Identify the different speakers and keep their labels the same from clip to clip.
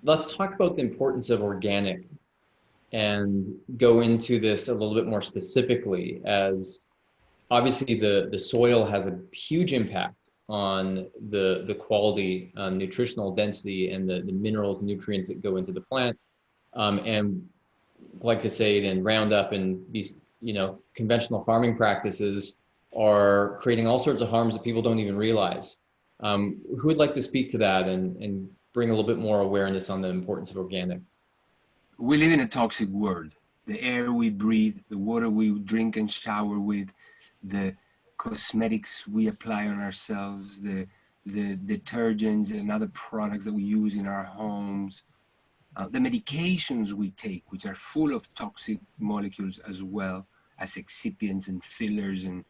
Speaker 1: let's talk about the importance of organic and go into this a little bit more specifically, as obviously the soil has a huge impact on the quality, nutritional density, and the minerals and nutrients that go into the plant. And glyphosate and Roundup and these, conventional farming practices are creating all sorts of harms that people don't even realize. Who would like to speak to that and bring a little bit more awareness on the importance of organic?
Speaker 2: We live in a toxic world. The air we breathe, the water we drink and shower with, the cosmetics we apply on ourselves, the detergents and other products that we use in our homes, the medications we take, which are full of toxic molecules as well as excipients and fillers and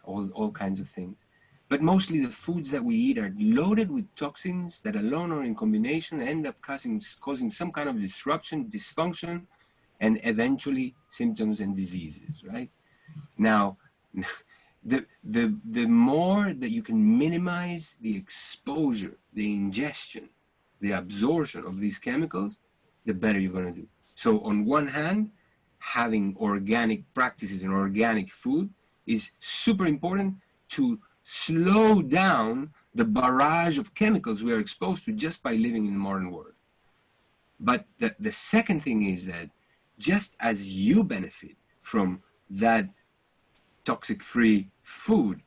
Speaker 2: all kinds of things. But mostly the foods that we eat are loaded with toxins that alone or in combination end up causing some kind of disruption, dysfunction, and eventually symptoms and diseases, right? Now, the more that you can minimize the exposure, the ingestion, the absorption of these chemicals, the better you're going to do. So on one hand, having organic practices and organic food is super important to slow down the barrage of chemicals we are exposed to just by living in the modern world. But the second thing is that just as you benefit from that toxic-free food,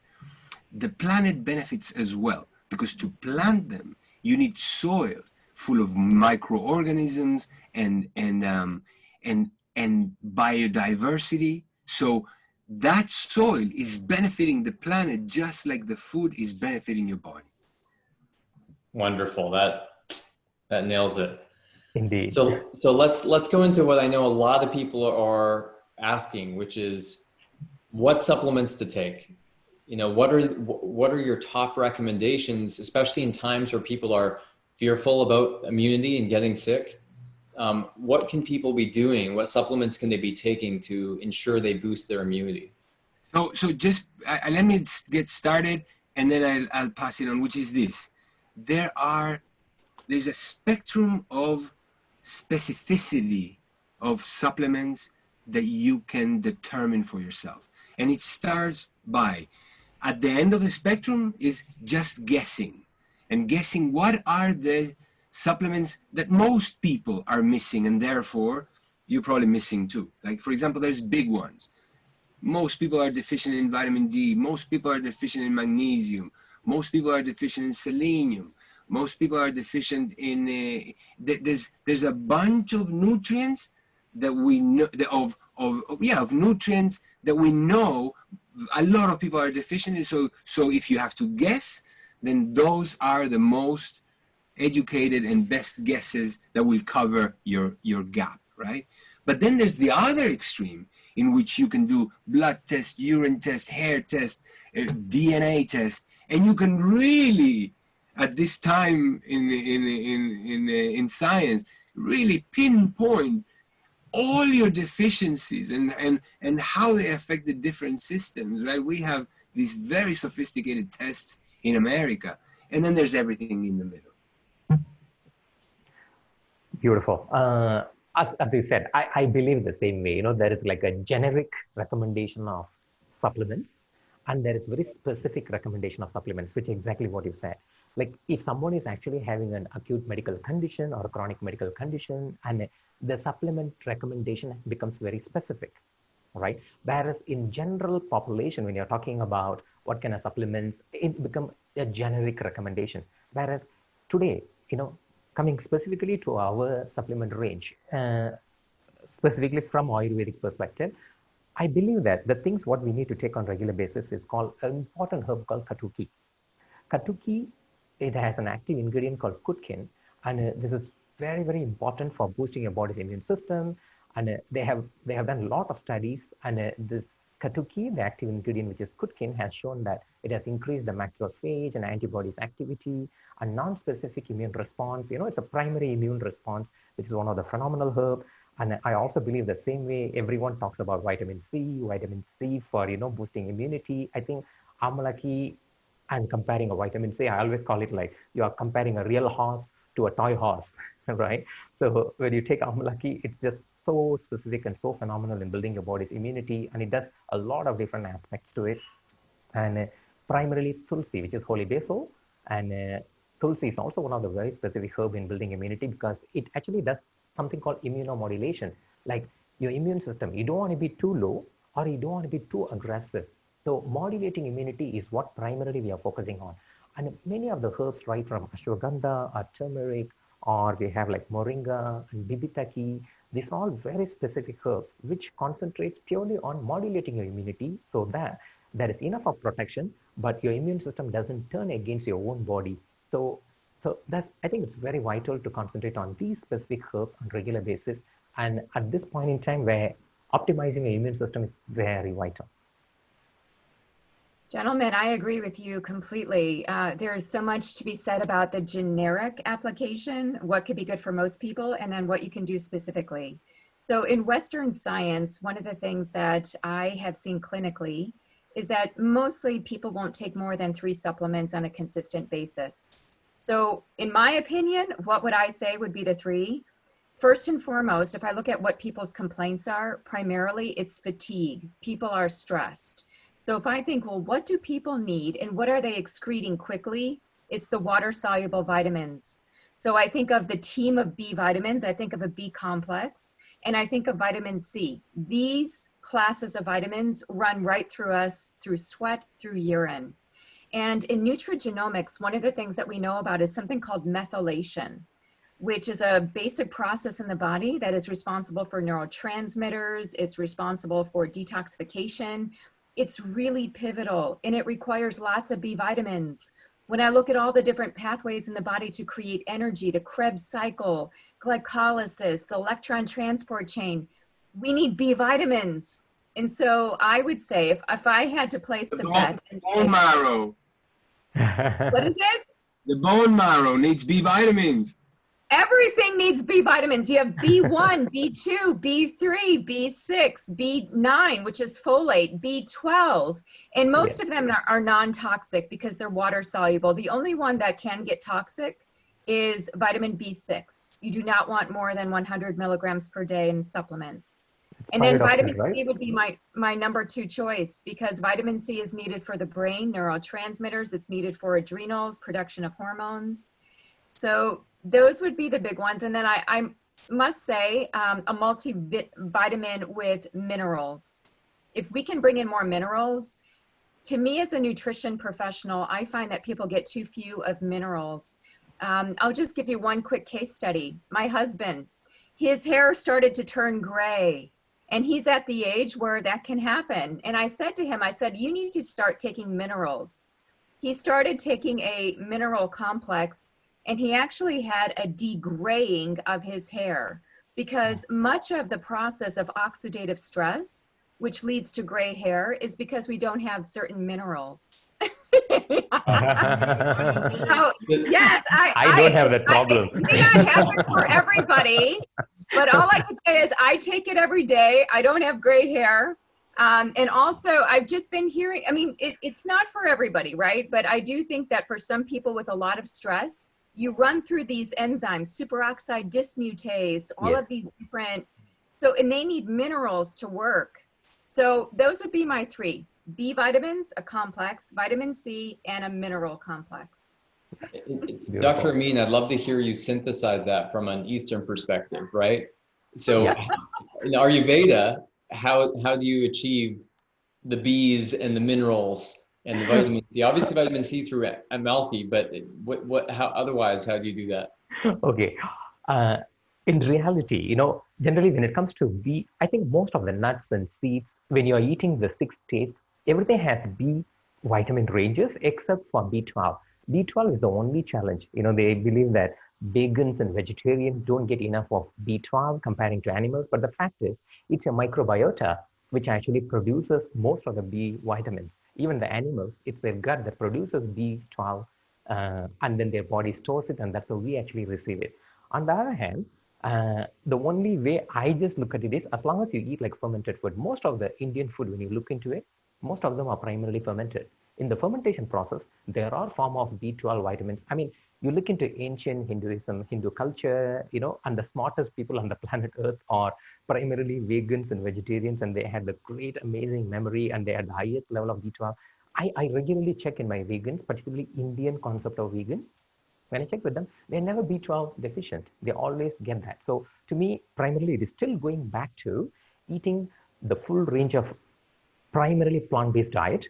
Speaker 2: the planet benefits as well, because to plant them, you need soil full of microorganisms and biodiversity. So that soil is benefiting the planet just like the food is benefiting your body.
Speaker 1: Wonderful. That nails it.
Speaker 3: Indeed.
Speaker 1: So let's go into what I know a lot of people are asking, which is what supplements to take. What are your top recommendations, especially in times where people are fearful about immunity and getting sick? What can people be doing? What supplements can they be taking to ensure they boost their immunity?
Speaker 2: So just let me get started, and then I'll pass it on, which is this. There's a spectrum of specificity of supplements that you can determine for yourself. And it starts by, at the end of the spectrum is just guessing. And guessing what are the supplements that most people are missing, and therefore you're probably missing too. Like, for example, there's big ones. Most people are deficient in vitamin D. Most people are deficient in magnesium. Most people are deficient in selenium. Most people are deficient in, there's a bunch of nutrients that we know, of nutrients that we know a lot of people are deficient in. So if you have to guess, then those are the most educated and best guesses that will cover your gap, right? But then there's the other extreme, in which you can do blood test, urine test, hair test, DNA test, and you can really, at this time in science, really pinpoint all your deficiencies and how they affect the different systems, right? We have these very sophisticated tests in America, and then there's everything in the middle.
Speaker 3: Beautiful. As you said, I believe the same way. There is like a generic recommendation of supplements, and there is very specific recommendation of supplements, which is exactly what you said. Like, if someone is actually having an acute medical condition or a chronic medical condition, and the supplement recommendation becomes very specific, right? Whereas in general population, when you're talking about what kind of supplements, it becomes a generic recommendation. Whereas today, coming specifically to our supplement range, specifically from Ayurvedic perspective, I believe that the things what we need to take on regular basis is called an important herb called Katuki. Katuki, it has an active ingredient called kutkin, and this is very, very important for boosting your body's immune system. And they have done a lot of studies, and this Katuki, the active ingredient, which is kutkin, has shown that it has increased the macrophage and antibodies activity, a non-specific immune response. It's a primary immune response, which is one of the phenomenal herbs. And I also believe the same way everyone talks about vitamin C for, boosting immunity. I think Amalaki and comparing a vitamin C, I always call it like you are comparing a real horse to a toy horse. right? So when you take amalaki, it's just so specific and so phenomenal in building your body's immunity, and it does a lot of different aspects to it. And primarily tulsi, which is holy basil, and tulsi is also one of the very specific herb in building immunity because it actually does something called immunomodulation. Like your immune system, you don't want to be too low or you don't want to be too aggressive. So modulating immunity is what primarily we are focusing on. And many of the herbs, right, from ashwagandha or turmeric, or we have like moringa and bibitaki, these are all very specific herbs which concentrates purely on modulating your immunity so that there is enough of protection, but your immune system doesn't turn against your own body. So, I think it's very vital to concentrate on these specific herbs on regular basis. And at this point in time where optimizing your immune system is very vital.
Speaker 4: Gentlemen, I agree with you completely. There's so much to be said about the generic application, what could be good for most people, and then what you can do specifically. So in Western science, one of the things that I have seen clinically is that mostly people won't take more than 3 supplements on a consistent basis. So in my opinion, what would I say would be the 3? First and foremost, if I look at what people's complaints are, primarily it's fatigue. People are stressed. So if I think, well, what do people need and what are they excreting quickly? It's the water-soluble vitamins. So I think of the team of B vitamins, I think of a B complex, and I think of vitamin C. These classes of vitamins run right through us, through sweat, through urine. And in nutrigenomics, one of the things that we know about is something called methylation, which is a basic process in the body that is responsible for neurotransmitters. It's responsible for detoxification. It's really pivotal and it requires lots of B vitamins. When I look at all the different pathways in the body to create energy, the Krebs cycle, glycolysis, the electron transport chain, we need B vitamins. And so I would say if I had to place a bet.
Speaker 2: Bone marrow.
Speaker 4: What is it?
Speaker 2: The bone marrow needs B vitamins.
Speaker 4: Everything needs B vitamins. You have B1, B2, B3, B6, B9, which is folate, B12. And most of them are non-toxic because they're water soluble. The only one that can get toxic is vitamin B6. You do not want more than 100 milligrams per day in supplements. And then vitamin C would be my number 2 choice because vitamin C is needed for the brain, neurotransmitters. It's needed for adrenals, production of hormones. So those would be the big ones. And then I must say a multivitamin with minerals. If we can bring in more minerals, to me as a nutrition professional, I find that people get too few of minerals. I'll just give you one quick case study. My husband, his hair started to turn gray and he's at the age where that can happen. And I said to him, I said, you need to start taking minerals. He started taking a mineral complex and he actually had a degraying of his hair because much of the process of oxidative stress, which leads to gray hair, is because we don't have certain minerals. So, yes,
Speaker 3: I don't have that problem.
Speaker 4: It may not happen for everybody, but all I can say is I take it every day. I don't have gray hair. And also, I've just been hearing, I mean, it's not for everybody, right? But I do think that for some people with a lot of stress, you run through these enzymes, superoxide dismutase, all of these different, so, and they need minerals to work. So those would be my 3, B vitamins, a complex, vitamin C, and a mineral complex.
Speaker 1: Dr. Ameen, I'd love to hear you synthesize that from an Eastern perspective, right? So in Ayurveda, how do you achieve the B's and the minerals and the vitamin C? Obviously vitamin C through amalfi, but how do you do that?
Speaker 3: Okay. In reality, you know, generally when it comes to B, I think most of the nuts and seeds, when you're eating the 6 days, everything has B vitamin ranges except for B12. B12 is the only challenge. You know, they believe that vegans and vegetarians don't get enough of B12 comparing to animals, but the fact is it's a microbiota which actually produces most of the B vitamins. Even the animals, it's their gut that produces B12 and then their body stores it and that's how we actually receive it. On the other hand, the only way I just look at it is as long as you eat like fermented food, most of the Indian food, when you look into it, most of them are primarily fermented. in the fermentation process, there are form of B12 vitamins. I mean, you look into ancient Hinduism, Hindu culture, and the smartest people on the planet Earth are primarily vegans and vegetarians, and they had the great, amazing memory, and they had the highest level of B12. I regularly check in my vegans, particularly Indian concept of vegan. When I check with them, they're never B12 deficient. They always get that. So to me, primarily, it is still going back to eating the full range of primarily plant-based diet.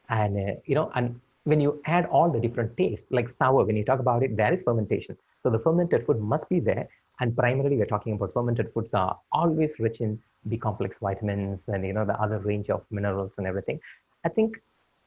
Speaker 3: And, and when you add all the different tastes, like sour, when you talk about it, there is fermentation. So the fermented food must be there. And primarily, we're talking about fermented foods are always rich in B-complex vitamins and, the other range of minerals and everything. I think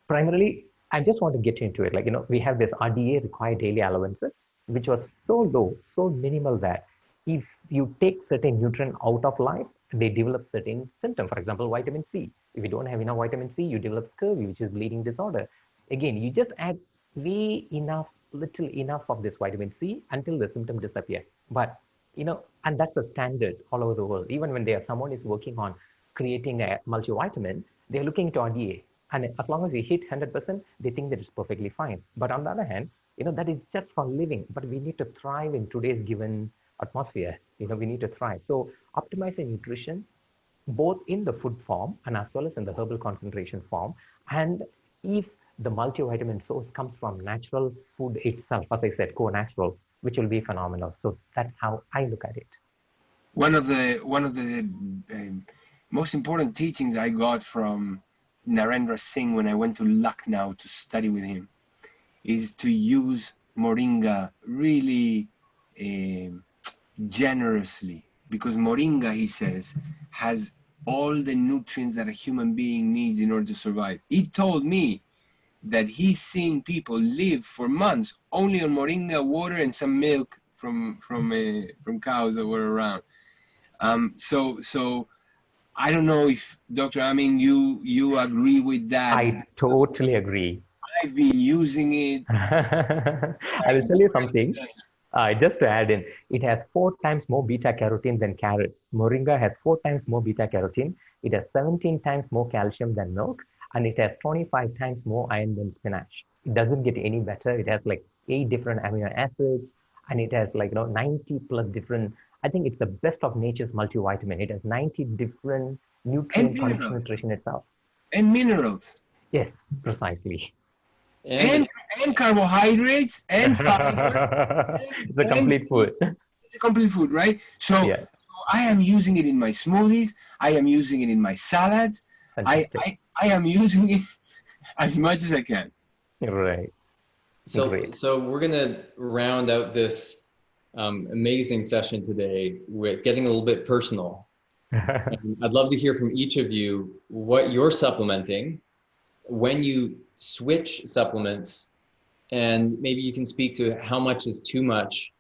Speaker 3: primarily, I just want to get into it. Like, we have this RDA, required daily allowances, which was so low, so minimal that if you take certain nutrient out of life, they develop certain symptoms. For example, vitamin C. If you don't have enough vitamin C, you develop scurvy, which is bleeding disorder. Again, you just add little enough of this vitamin C until the symptom disappear. But, and that's the standard all over the world. Even when someone is working on creating a multivitamin, they're looking into RDA. And as long as we hit 100%, they think that it's perfectly fine. But on the other hand, that is just for living. But we need to thrive in today's given atmosphere. We need to thrive. So optimizing nutrition, both in the food form and as well as in the herbal concentration form. And if the multivitamin source comes from natural food itself, as I said, co-naturals, which will be phenomenal. So that's how I look at it.
Speaker 2: One of the most important teachings I got from Narendra Singh when I went to Lucknow to study with him is to use moringa really generously, because moringa, he says, has all the nutrients that a human being needs in order to survive. He told me that he's seen people live for months only on moringa water and some milk from cows that were around. So I don't know if, Dr. Ameen, you agree with that.
Speaker 3: I totally agree.
Speaker 2: I've been using it.
Speaker 3: I will tell you something. Just to add in, it has 4 times more beta carotene than carrots. Moringa has 4 times more beta carotene. It has 17 times more calcium than milk, and it has 25 times more iron than spinach. It doesn't get any better. It has like 8 different amino acids, and it has 90 plus different. I think it's the best of nature's multivitamin. It has 90 different nutrient concentration itself.
Speaker 2: And minerals.
Speaker 3: Yes, precisely.
Speaker 2: And carbohydrates and fiber.
Speaker 3: It's a complete food.
Speaker 2: It's a complete food, right? So,
Speaker 3: yeah.
Speaker 2: So I am using it in my smoothies. I am using it in my salads. I am using it as much as I can.
Speaker 3: Right.
Speaker 1: So we're gonna round out this amazing session today with getting a little bit personal. I'd love to hear from each of you what you're supplementing, when you switch supplements, and maybe you can speak to how much is too much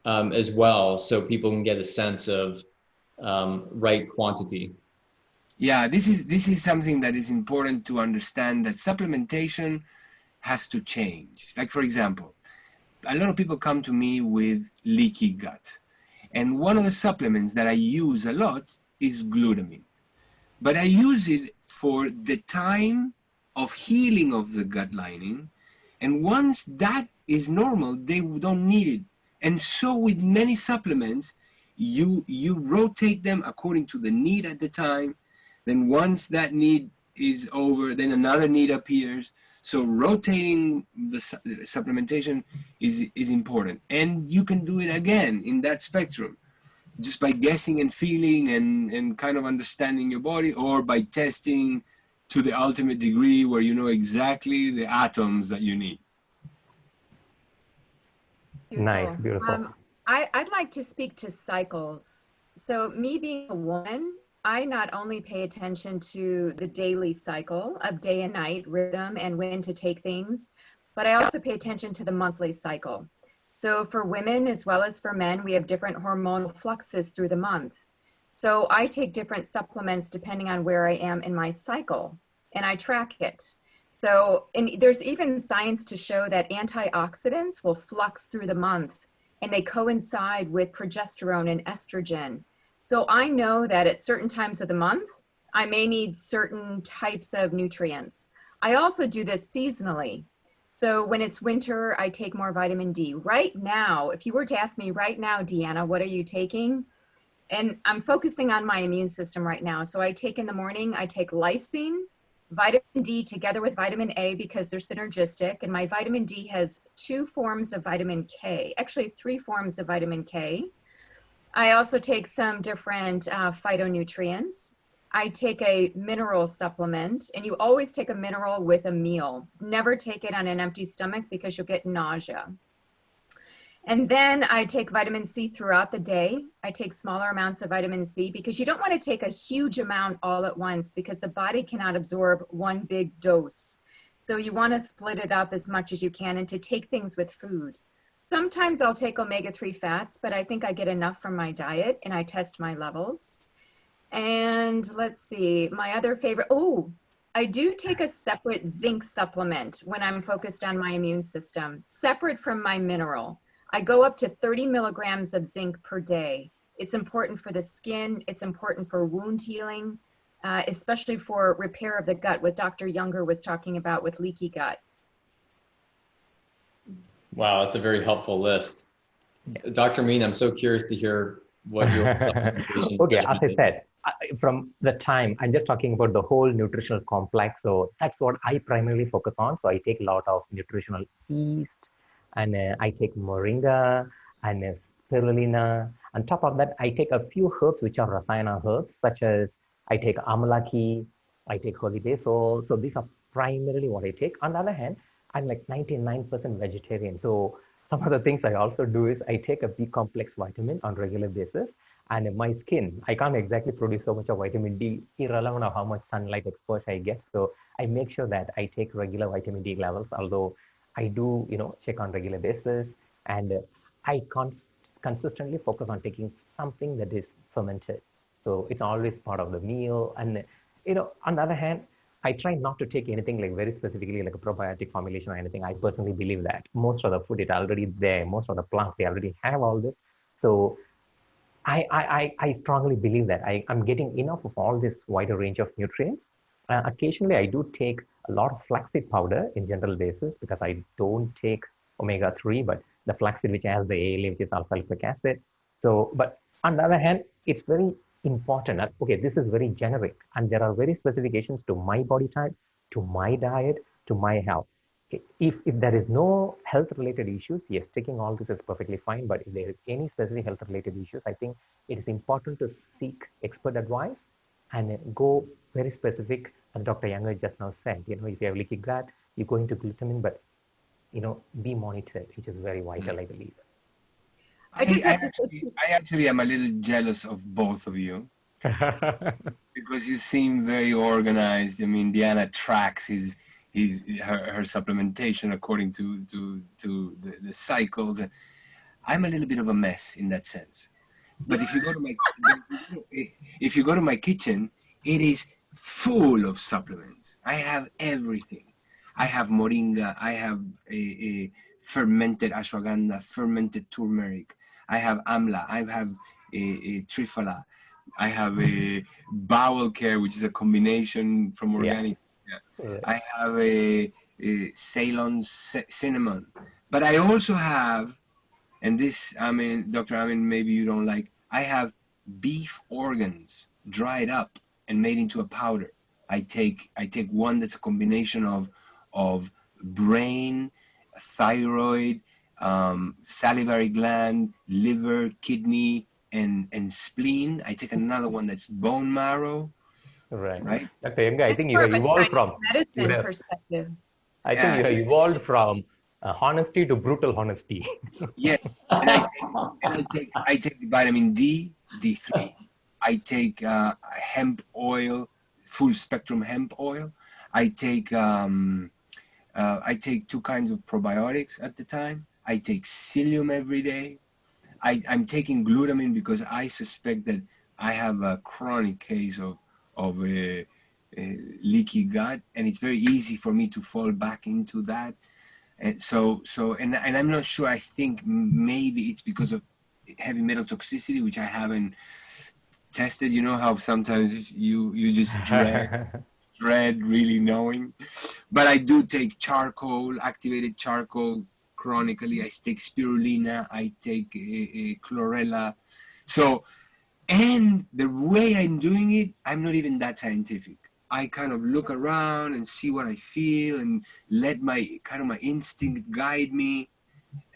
Speaker 1: as well, so people can get a sense of right quantity.
Speaker 2: Yeah, this is something that is important to understand, that supplementation has to change. Like, for example, a lot of people come to me with leaky gut. And one of the supplements that I use a lot is glutamine. But I use it for the time of healing of the gut lining. And once that is normal, they don't need it. And so with many supplements, you rotate them according to the need at the time. Then once that need is over, then another need appears. So rotating the supplementation is important. And you can do it again in that spectrum, just by guessing and feeling and kind of understanding your body, or by testing to the ultimate degree where you know exactly the atoms that you need.
Speaker 4: Beautiful.
Speaker 3: Nice, beautiful.
Speaker 4: I'd like to speak to cycles. So me being a woman, I not only pay attention to the daily cycle of day and night rhythm and when to take things, but I also pay attention to the monthly cycle. So for women as well as for men, we have different hormonal fluxes through the month. So I take different supplements depending on where I am in my cycle, and I track it. So there's even science to show that antioxidants will flux through the month, and they coincide with progesterone and estrogen. So I know that at certain times of the month, I may need certain types of nutrients. I also do this seasonally. So when it's winter, I take more vitamin D. Right now, if you were to ask me right now, Deanna, what are you taking? And I'm focusing on my immune system right now. So I take in the morning, I take lysine, vitamin D together with vitamin A because they're synergistic. And my vitamin D has 2 forms of vitamin K, actually 3 forms of vitamin K. I also take some different phytonutrients. I take a mineral supplement, and you always take a mineral with a meal. Never take it on an empty stomach because you'll get nausea. And then I take vitamin C throughout the day. I take smaller amounts of vitamin C because you don't want to take a huge amount all at once because the body cannot absorb one big dose. So you want to split it up as much as you can and to take things with food. Sometimes I'll take omega-3 fats, but I think I get enough from my diet and I test my levels. And let's see, my other favorite, I do take a separate zinc supplement when I'm focused on my immune system, separate from my mineral. I go up to 30 milligrams of zinc per day. It's important for the skin. It's important for wound healing, especially for repair of the gut, what Dr. Junger was talking about with leaky gut.
Speaker 1: Wow, that's a very helpful list. Dr. Ameen, I'm so curious to hear what your
Speaker 3: okay, as I said, from the time, I'm just talking about the whole nutritional complex. So that's what I primarily focus on. So I take a lot of nutritional yeast, and I take moringa and spirulina. On top of that, I take a few herbs which are rasayana herbs, such as I take amalaki, I take holy basil. So these are primarily what I take. On the other hand, I'm like 99% vegetarian. So some of the things I also do is I take a B complex vitamin on regular basis. And my skin, I can't exactly produce so much of vitamin D, irrelevant of how much sunlight exposure I get. So I make sure that I take regular vitamin D levels, although I do, check on regular basis. And I consistently focus on taking something that is fermented. So it's always part of the meal. And, on the other hand, I try not to take anything like very specifically like a probiotic formulation or anything. I personally believe that most of the food is already there. Most of the plants, they already have all this. So I strongly believe that I'm getting enough of all this wider range of nutrients. Occasionally, I do take a lot of flaxseed powder in general basis because I don't take omega-3, but the flaxseed which has the ALA, which is alpha-lipoic acid. So, but on the other hand, it's very important. Okay, this is very generic, and there are very specifications to my body type, to my diet, to my health. If there is no health related issues, yes, taking all this is perfectly fine. But if there is any specific health related issues, I think it is important to seek expert advice and go very specific, as Dr. Junger just now said. If you have leaky gut, you go into glutamine, but be monitored, which is very vital, I believe.
Speaker 2: I actually am a little jealous of both of you because you seem very organized. I mean, Deanna tracks her supplementation according to the cycles. I'm a little bit of a mess in that sense. But if you go to my kitchen, it is full of supplements. I have everything. I have moringa. I have a fermented ashwagandha, fermented turmeric. I have amla. I have a triphala. I have a bowel care, which is a combination from organic. Yeah. I have a Ceylon cinnamon. But I also have, and this, Dr. Ameen, maybe you don't like, I have beef organs dried up and made into a powder. I take one that's a combination of brain, thyroid, salivary gland, liver, kidney, and spleen. I take another one that's bone marrow. Right.
Speaker 3: Dr. Junger, I think you have evolved from
Speaker 4: medicine perspective.
Speaker 3: I think you have evolved from honesty to brutal honesty.
Speaker 2: Yes, and I take vitamin D, D3. I take hemp oil, full spectrum hemp oil. I take 2 kinds of probiotics at the time. I take psyllium every day. I'm taking glutamine because I suspect that I have a chronic case of a leaky gut, and it's very easy for me to fall back into that. And and I'm not sure. I think maybe it's because of heavy metal toxicity, which I haven't tested. You know how sometimes you just dread dread really knowing. But I do take charcoal, activated charcoal chronically. I take spirulina, I take chlorella. So, and the way I'm doing it, I'm not even that scientific. I kind of look around and see what I feel and let my my instinct guide me.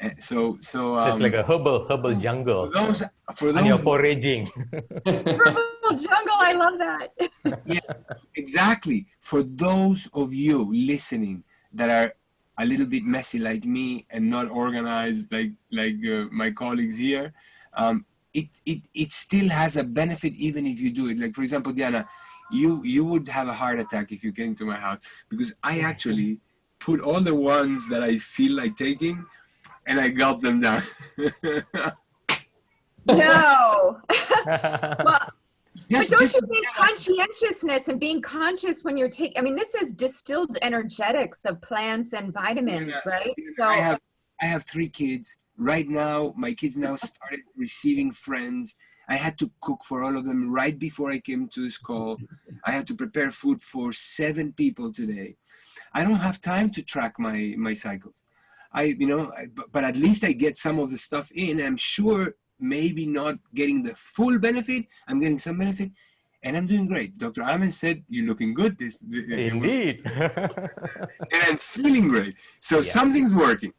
Speaker 3: It's like a herbal jungle,
Speaker 2: for
Speaker 3: and you're
Speaker 2: those,
Speaker 3: foraging.
Speaker 4: Purple jungle, I love that.
Speaker 2: yes, exactly. For those of you listening that are a little bit messy like me and not organized like my colleagues here, it still has a benefit even if you do it. Like for example, Diana, you would have a heart attack if you came to my house, because I actually put all the ones that I feel like taking and I gulp them down.
Speaker 4: No. Well,
Speaker 2: Just-
Speaker 4: but don't
Speaker 2: just-
Speaker 4: you think conscientiousness and being conscious when you're taking, I mean, this is distilled energetics of plants and vitamins, right? So
Speaker 2: I have 3 kids. Right now, my kids now started receiving friends. I had to cook for all of them right before I came to this call. I had to prepare food for 7 people today. I don't have time to track my cycles. But at least I get some of the stuff in. I'm sure maybe not getting the full benefit. I'm getting some benefit, and I'm doing great. Dr. Ameen said, "You're looking good."
Speaker 3: Indeed.
Speaker 2: And I'm feeling great. So something's working.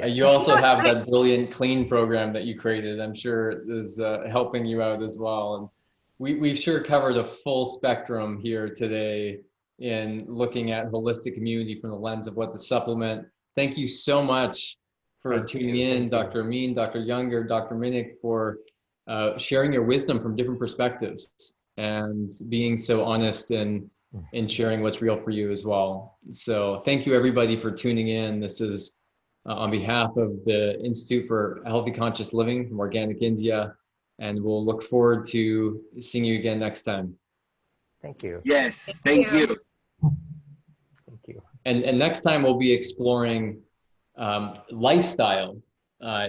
Speaker 1: You also have that brilliant clean program that you created. I'm sure is helping you out as well. And we've sure covered a full spectrum here today in looking at holistic immunity from the lens of what to supplement. Thank you so much for tuning in, Dr. Ameen, Dr. Junger, Dr. Minich, for sharing your wisdom from different perspectives and being so honest in sharing what's real for you as well. So thank you everybody for tuning in. This is on behalf of the Institute for Healthy Conscious Living from Organic India, and we'll look forward to seeing you again next time.
Speaker 3: Thank you.
Speaker 2: Yes, thank you.
Speaker 3: Thank you.
Speaker 1: And next time we'll be exploring lifestyle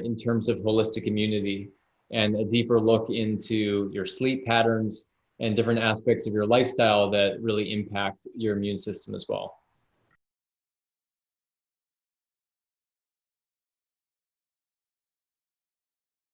Speaker 1: in terms of holistic immunity and a deeper look into your sleep patterns and different aspects of your lifestyle that really impact your immune system as well.